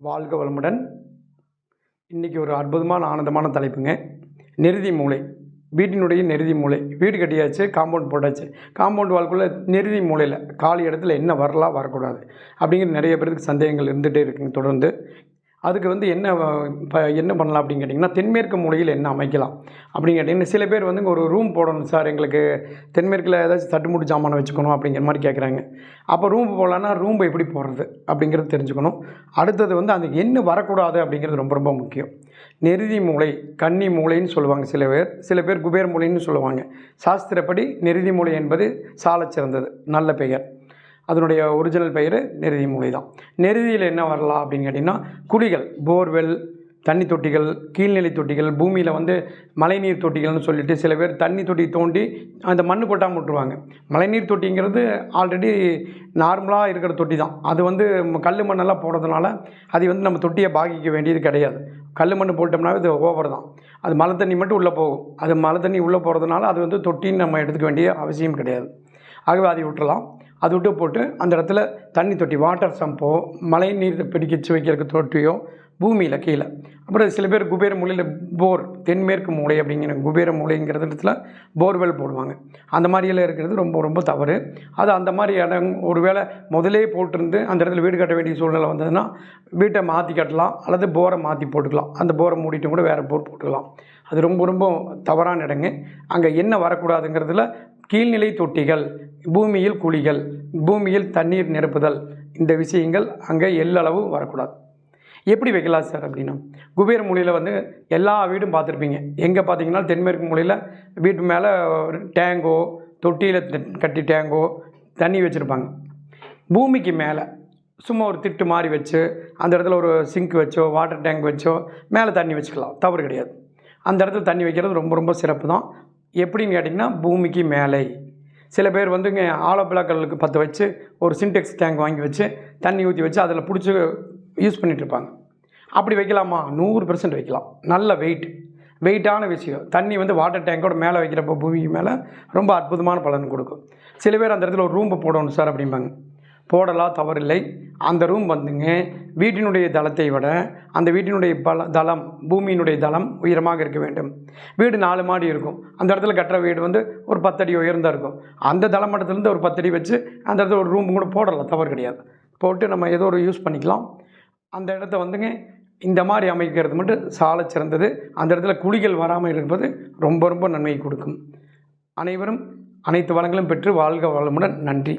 வாழ்க வளமுடன். இன்றைக்கி ஒரு அற்புதமான ஆனந்தமான தலைப்புங்க. நெருதி மூலை. வீட்டினுடைய நெருதி மூலை. வீடு கட்டியாச்சு, காம்பவுண்ட் போட்டாச்சு. காம்பவுண்ட் வால்குள்ளே நெருதி மூலையில் காலி இடத்துல என்ன வரலாம் வரக்கூடாது அப்படிங்கிற நிறைய பேருக்கு சந்தேகங்கள் இருந்துகிட்டே இருக்குங்க தொடர்ந்து. அதுக்கு என்ன பண்ணலாம் அப்படின்னு கேட்டிங்கன்னா, தென்மேற்கு மூலையில் என்ன அமைக்கலாம் அப்படின்னு கேட்டிங்கன்னா, சில பேர் ஒரு ரூம் போடணும் சார், எங்களுக்கு தென்மேற்கில் ஏதாச்சும் தட்டுமுட்டு சாமானை வச்சுக்கணும் அப்படிங்கிற மாதிரி கேட்குறாங்க. அப்போ ரூம் போடலான்னா ரூம் எப்படி போடுறது அப்படிங்கிறது தெரிஞ்சுக்கணும். அடுத்தது அந்த என்ன வரக்கூடாது அப்படிங்கிறது ரொம்ப ரொம்ப முக்கியம். நெருதி மூலை, கன்னி மூலைன்னு சொல்லுவாங்க சில பேர் குபேர் மூலைன்னு சொல்லுவாங்க. சாஸ்திரப்படி நெருதி மூலை என்பது சாலச் சிறந்தது, நல்ல பெயர். அதனுடைய ஒரிஜினல் பெயர் நெருதி மூலை தான். நெருதியில் என்ன வரலாம் அப்படின்னு கேட்டிங்கன்னா, குழிகள், போர்வெல், தண்ணி தொட்டிகள், கீழ்நிலை தொட்டிகள், பூமியில் மழைநீர் தொட்டிகள்னு சொல்லிட்டு சில பேர் தண்ணி தொட்டி தோண்டி அந்த மண் கொட்டாமல் விட்டுருவாங்க. மழைநீர் தொட்டிங்கிறது ஆல்ரெடி நார்மலாக இருக்கிற தொட்டி தான். அது கல் மண்ணெல்லாம் போடுறதுனால அது நம்ம தொட்டியை பாதிக்க வேண்டியது கிடையாது. கல் மண் போட்டோம்னாவே இது ஓவர் தான். அது மழை தண்ணி மட்டும் உள்ளே போகும். அது மழை தண்ணி உள்ளே போகிறதுனால அது தொட்டின்னு நம்ம எடுத்துக்க வேண்டிய அவசியம் கிடையாது. ஆகவே அதை விட்டுறலாம். அது விட்டு போட்டு அந்த இடத்துல தண்ணி தொட்டி, வாட்டர் சம்போ, மழை நீர் பிடிக்கிச்சு வைக்கிறதுக்கு தொட்டியோ பூமியில் கீழே. அப்புறம் சில பேர் குபேர மூலையில் போர், தென்மேற்கு மூலை அப்படிங்கிற குபேர மூலைங்கிறது இடத்துல போர்வெல் போடுவாங்க. அந்த மாதிரியெல்லாம் இருக்கிறது ரொம்ப ரொம்ப தவறு. அது அந்த மாதிரி இடம் ஒரு வேளை முதலே போட்டிருந்து அந்த இடத்துல வீடு கட்ட வேண்டிய சூழ்நிலை வந்ததுன்னா வீட்டை மாற்றி கட்டலாம், அல்லது போரை மாற்றி போட்டுக்கலாம். அந்த போரை மூடிட்டு கூட வேறு போர் போட்டுக்கலாம். அது ரொம்ப ரொம்ப தவறான இடங்க. அங்கே என்ன வரக்கூடாதுங்கிறதுல கீழ்நிலை தொட்டிகள், பூமியில் குழிகள், பூமியில் தண்ணீர் நிரப்புதல், இந்த விஷயங்கள் அங்கே எல்லளவு வரக்கூடாது. எப்படி வைக்கலாம் சார் அப்படின்னா, குபேர மூலையில் எல்லா வீடும் பார்த்துருப்பீங்க. எங்கே பார்த்தீங்கன்னா தென்மேற்கு மூலையில் வீட்டு மேலே டேங்கோ, தொட்டியில் கட்டி டேங்கோ தண்ணி வச்சுருப்பாங்க. பூமிக்கு மேலே சும்மா ஒரு திட்டு மாதிரி வச்சு அந்த இடத்துல ஒரு சிங்க் வச்சோ வாட்டர் டேங்க் வச்சோ மேலே தண்ணி வச்சுக்கலாம், தவறு கிடையாது. அந்த இடத்துல தண்ணி வைக்கிறது ரொம்ப ரொம்ப சிறப்பு தான். எப்படின்னு கேட்டிங்கன்னா, பூமிக்கு மேலே. சில பேர் ஆலோப்பிலாக்கல்லுக்கு 10 வச்சு ஒரு சின்டெக்ஸ் டேங்க் வாங்கி வச்சு தண்ணி ஊற்றி வச்சு அதில் பிடிச்சி யூஸ் பண்ணிகிட்ருப்பாங்க. அப்படி வைக்கலாமா? 100% வைக்கலாம். நல்ல வெயிட்டான விஷயம். தண்ணி வாட்டர் டேங்கோட மேலே வைக்கிறப்போ பூமிக்கு மேலே ரொம்ப அற்புதமான பலன் கொடுக்கும். சில பேர் அந்த இடத்துல ஒரு ரூம்பை போடணும் சார் அப்படிம்பாங்க. போடலாம், தவறில்லை. அந்த ரூம் வீட்டினுடைய தளத்தை விட அந்த வீட்டினுடைய தளம், பூமியினுடைய தளம் உயரமாக இருக்க வேண்டும். வீடு 4 மாடி இருக்கும். அந்த இடத்துல கட்டுற வீடு ஒரு 10 அடி உயர்ந்தாக இருக்கும். அந்த தளம் மட்டத்துலேருந்து ஒரு 10 அடி வச்சு அந்த இடத்துல ஒரு ரூம் கூட போடலாம், தவறு கிடையாது. போட்டு நம்ம ஏதோ ஒரு யூஸ் பண்ணிக்கலாம். அந்த இடத்த இந்த மாதிரி அமைக்கிறது மட்டும் சால சிறந்தது. அந்த இடத்துல குழிகள் வராமல் இருப்பது ரொம்ப ரொம்ப நன்மை கொடுக்கும். அனைவரும் அனைத்து வளங்களும் பெற்று வாழ்க வளமுடன். நன்றி.